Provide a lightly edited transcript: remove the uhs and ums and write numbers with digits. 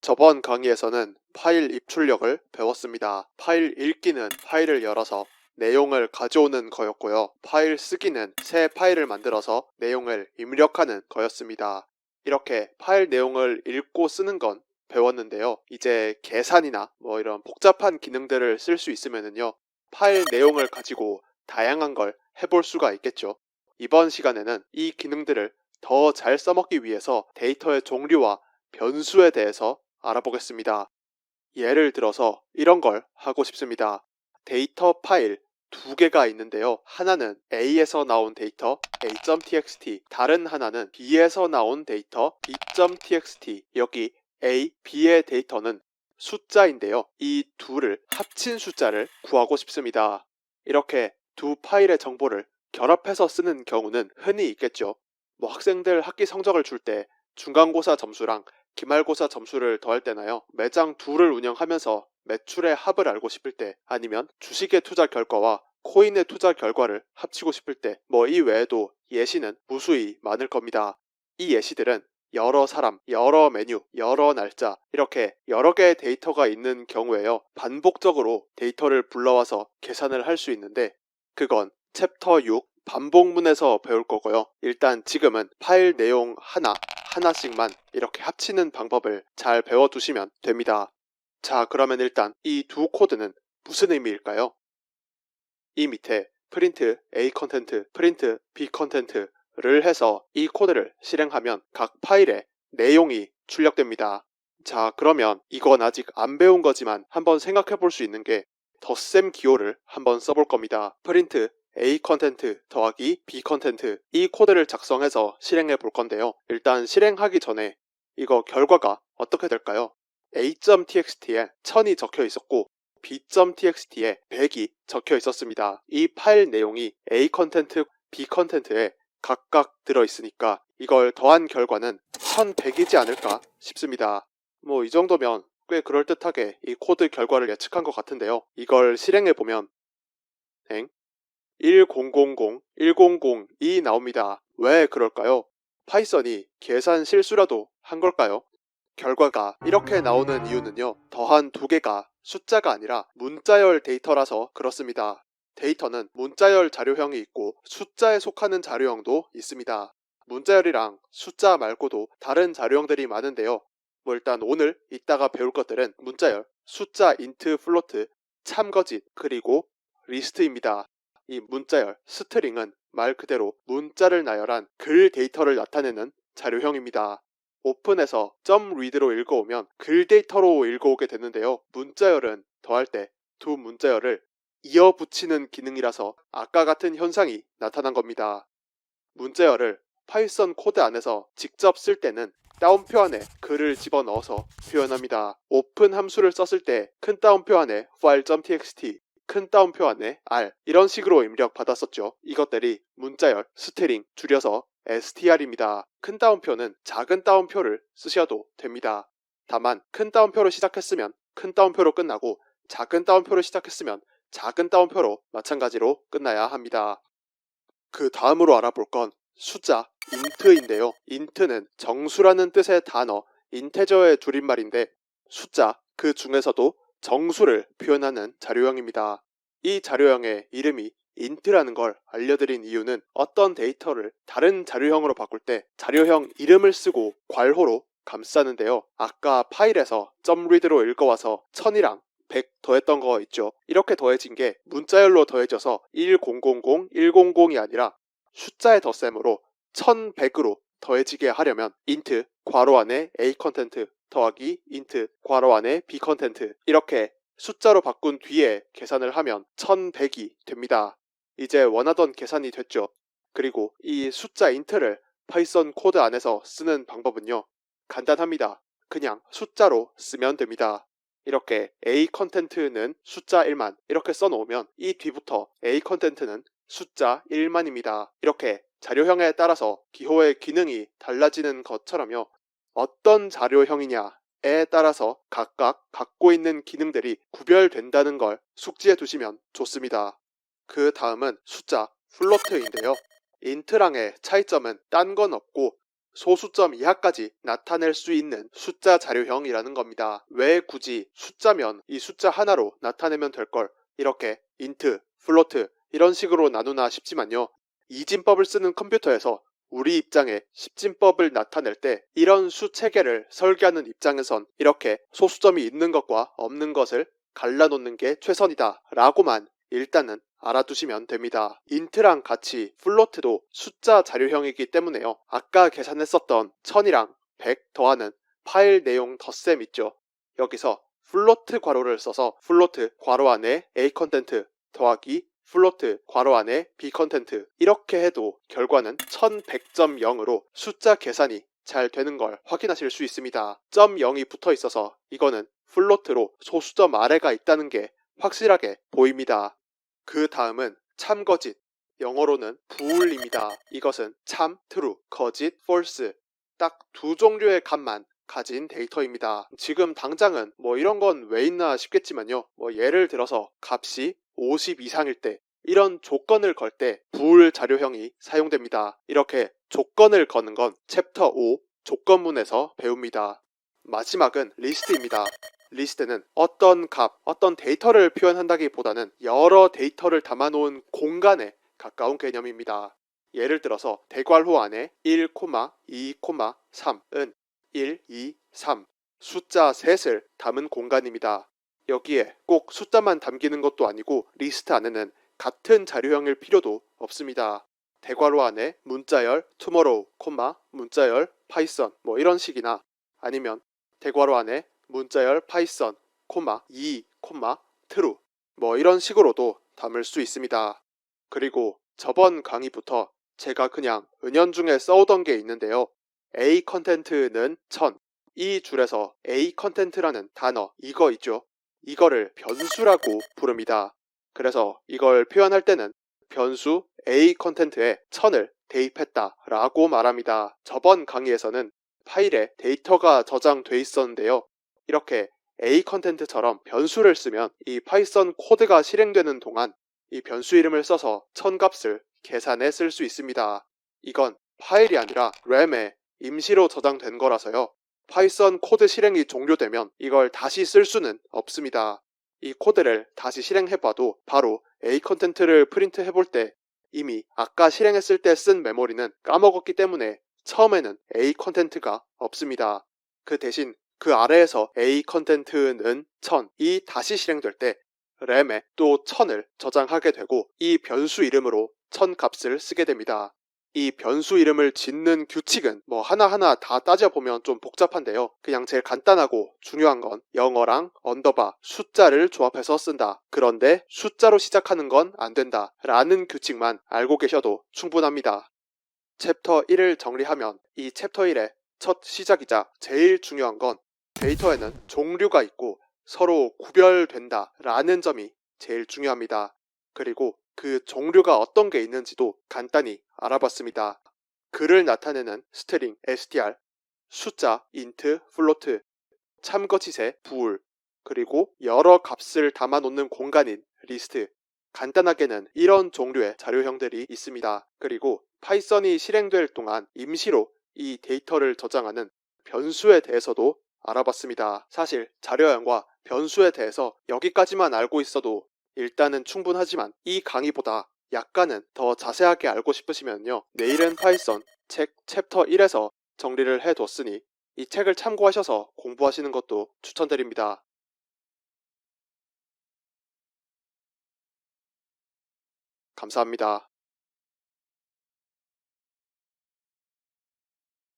저번 강의에서는 파일 입출력을 배웠습니다. 파일 읽기는 파일을 열어서 내용을 가져오는 거였고요. 파일 쓰기는 새 파일을 만들어서 내용을 입력하는 거였습니다. 이렇게 파일 내용을 읽고 쓰는 건 배웠는데요. 이제 계산이나 이런 복잡한 기능들을 쓸 수 있으면요. 파일 내용을 가지고 다양한 걸 해볼 수가 있겠죠. 이번 시간에는 이 기능들을 더 잘 써먹기 위해서 데이터의 종류와 변수에 대해서 알아보겠습니다. 예를 들어서 이런 걸 하고 싶습니다. 데이터 파일 두 개가 있는데요. 하나는 A에서 나온 데이터 A.txt, 다른 하나는 B에서 나온 데이터 B.txt. 여기 A, B의 데이터는 숫자인데요. 이 둘을 합친 숫자를 구하고 싶습니다. 이렇게 두 파일의 정보를 결합해서 쓰는 경우는 흔히 있겠죠. 학생들 학기 성적을 줄 때 중간고사 점수랑 기말고사 점수를 더할 때나요. 매장 둘을 운영하면서 매출의 합을 알고 싶을 때, 아니면 주식의 투자 결과와 코인의 투자 결과를 합치고 싶을 때, 이 외에도 예시는 무수히 많을 겁니다. 이 예시들은 여러 사람, 여러 메뉴, 여러 날짜, 이렇게 여러 개의 데이터가 있는 경우에요. 반복적으로 데이터를 불러와서 계산을 할 수 있는데, 그건 챕터 6 반복문에서 배울 거고요. 일단 지금은 파일 내용 하나씩만 이렇게 합치는 방법을 잘 배워두시면 됩니다. 자, 그러면 일단 이 두 코드는 무슨 의미일까요? 이 밑에 프린트 A 컨텐트, 프린트 B 컨텐트를 해서 이 코드를 실행하면 각 파일에 내용이 출력됩니다. 자, 그러면 이건 아직 안 배운 거지만 한번 생각해 볼 수 있는 게 덧셈 기호를 한번 써볼 겁니다. 프린트 A 컨텐트 더하기 B 컨텐트, 이 코드를 작성해서 실행해 볼 건데요. 일단 실행하기 전에 이거 결과가 어떻게 될까요? A.txt에 1000이 적혀 있었고 B.txt에 100이 적혀 있었습니다. 이 파일 내용이 A 컨텐트, B 컨텐트에 각각 들어있으니까 이걸 더한 결과는 1100이지 않을까 싶습니다. 이 정도면 꽤 그럴듯하게 이 코드 결과를 예측한 것 같은데요. 이걸 실행해보면 1000, 1002 나옵니다. 왜 그럴까요? 파이썬이 계산 실수라도 한 걸까요? 결과가 이렇게 나오는 이유는요. 더한 두 개가 숫자가 아니라 문자열 데이터라서 그렇습니다. 데이터는 문자열 자료형이 있고 숫자에 속하는 자료형도 있습니다. 문자열이랑 숫자 말고도 다른 자료형들이 많은데요. 일단 오늘 이따가 배울 것들은 문자열, 숫자 인트 플로트, 참거짓, 그리고 리스트입니다. 이 문자열, 스트링은 말 그대로 문자를 나열한 글 데이터를 나타내는 자료형입니다. 오픈해서 .read로 읽어오면 글 데이터로 읽어오게 되는데요. 문자열은 더할 때 두 문자열을 이어 붙이는 기능이라서 아까 같은 현상이 나타난 겁니다. 문자열을 파이썬 코드 안에서 직접 쓸 때는 따옴표 안에 글을 집어넣어서 표현합니다. 오픈 함수를 썼을 때 큰 따옴표 안에 file.txt, 큰 따옴표 안에 r, 이런 식으로 입력 받았었죠. 이것들이 문자열, 스트링, 줄여서 str입니다. 큰 따옴표는 작은 따옴표를 쓰셔도 됩니다. 다만 큰 따옴표로 시작했으면 큰 따옴표로 끝나고 작은 따옴표로 시작했으면 작은 따옴표로 마찬가지로 끝나야 합니다. 그 다음으로 알아볼 건 숫자 int인데요. int는 정수라는 뜻의 단어 인테저의 줄임말인데 숫자 그 중에서도 정수를 표현하는 자료형입니다. 이 자료형의 이름이 int라는 걸 알려드린 이유는 어떤 데이터를 다른 자료형으로 바꿀 때 자료형 이름을 쓰고 괄호로 감싸는데요. 아까 파일에서 .read로 읽어와서 1000이랑 100 더했던 거 있죠. 이렇게 더해진 게 문자열로 더해져서 1000이 아니라 숫자의 덧셈으로 1100으로 더해지게 하려면 int 괄호 안에 A 컨텐트 더하기 int 괄호 안에 B 컨텐트, 이렇게 숫자로 바꾼 뒤에 계산을 하면 1100이 됩니다. 이제 원하던 계산이 됐죠. 그리고 이 숫자 int를 파이썬 코드 안에서 쓰는 방법은요. 간단합니다. 그냥 숫자로 쓰면 됩니다. 이렇게 A 컨텐트는 숫자 1만 이렇게 써놓으면 이 뒤부터 A 컨텐트는 숫자 1만입니다. 이렇게 자료형에 따라서 기호의 기능이 달라지는 것처럼요. 어떤 자료형이냐에 따라서 각각 갖고 있는 기능들이 구별된다는 걸 숙지해 두시면 좋습니다. 그 다음은 숫자 플로트인데요. int랑의 차이점은 딴 건 없고 소수점 이하까지 나타낼 수 있는 숫자 자료형이라는 겁니다. 왜 굳이 숫자면 이 숫자 하나로 나타내면 될 걸 이렇게 인트, 플로트 이런 식으로 나누나 싶지만요. 이진법을 쓰는 컴퓨터에서 우리 입장에 십진법을 나타낼 때 이런 수 체계를 설계하는 입장에선 이렇게 소수점이 있는 것과 없는 것을 갈라놓는 게 최선이다 라고만 일단은 알아두시면 됩니다. 인트랑 같이 플로트도 숫자 자료형이기 때문에요. 아까 계산했었던 1000이랑 100 더하는 파일 내용 덧셈 있죠. 여기서 플로트 괄호를 써서 플로트 괄호 안에 A 컨텐트 더하기 플로트 괄호 안에 B 컨텐트 이렇게 해도 결과는 1100.0으로 숫자 계산이 잘 되는 걸 확인하실 수 있습니다. 점 0이 붙어 있어서 이거는 플로트로 소수점 아래가 있다는 게 확실하게 보입니다. 그 다음은 참거짓, 영어로는 부울입니다. 이것은 참, true, 거짓, false 딱 두 종류의 값만 가진 데이터입니다. 지금 당장은 뭐 이런 건 왜 있나 싶겠지만요. 뭐 예를 들어서 값이 50 이상일 때 이런 조건을 걸 때 부울 자료형이 사용됩니다. 이렇게 조건을 거는 건 챕터 5 조건문에서 배웁니다. 마지막은 리스트입니다. 리스트는 어떤 값, 어떤 데이터를 표현한다기보다는 여러 데이터를 담아놓은 공간에 가까운 개념입니다. 예를 들어서 대괄호 안에 1, 2, 3은 1, 2, 3 숫자 셋을 담은 공간입니다. 여기에 꼭 숫자만 담기는 것도 아니고 리스트 안에는 같은 자료형일 필요도 없습니다. 대괄호 안에 문자열 tomorrow, 문자열 python 뭐 이런 식이나 아니면 대괄호 안에 문자열 python, 2, true 뭐 이런 식으로도 담을 수 있습니다. 그리고 저번 강의부터 제가 그냥 은연중에 써오던 게 있는데요. A 컨텐트는 1000 이 줄에서 A 컨텐트라는 단어 이거 있죠. 이거를 변수라고 부릅니다. 그래서 이걸 표현할 때는 변수 A 컨텐트에 1000을 대입했다 라고 말합니다. 저번 강의에서는 파일에 데이터가 저장돼 있었는데요. 이렇게 A 컨텐트처럼 변수를 쓰면 이 파이썬 코드가 실행되는 동안 이 변수 이름을 써서 1000 값을 계산해 쓸 수 있습니다. 이건 파일이 아니라 램에 임시로 저장된 거라서요. 파이썬 코드 실행이 종료되면 이걸 다시 쓸 수는 없습니다. 이 코드를 다시 실행해봐도 바로 A 컨텐트를 프린트 해볼 때 이미 아까 실행했을 때 쓴 메모리는 까먹었기 때문에 처음에는 A 컨텐트가 없습니다. 그 대신 그 아래에서 A 컨텐트는 1000이 다시 실행될 때 램에 또 1000을 저장하게 되고 이 변수 이름으로 1000 값을 쓰게 됩니다. 이 변수 이름을 짓는 규칙은 뭐 하나하나 다 따져보면 좀 복잡한데요. 그냥 제일 간단하고 중요한 건 영어랑 언더바 숫자를 조합해서 쓴다. 그런데 숫자로 시작하는 건 안 된다. 라는 규칙만 알고 계셔도 충분합니다. 챕터 1을 정리하면 이 챕터 1의 첫 시작이자 제일 중요한 건 데이터에는 종류가 있고 서로 구별된다 라는 점이 제일 중요합니다. 그리고 그 종류가 어떤 게 있는지도 간단히 알아봤습니다. 글을 나타내는 스트링 str, 숫자 int, float, 참거짓의 부울, 그리고 여러 값을 담아놓는 공간인 리스트, 간단하게는 이런 종류의 자료형들이 있습니다. 그리고 파이썬이 실행될 동안 임시로 이 데이터를 저장하는 변수에 대해서도 알아봤습니다. 사실 자료형과 변수에 대해서 여기까지만 알고 있어도 일단은 충분하지만 이 강의보다 약간은 더 자세하게 알고 싶으시면요. 내일은 파이썬 책 챕터 1에서 정리를 해뒀으니 이 책을 참고하셔서 공부하시는 것도 추천드립니다. 감사합니다.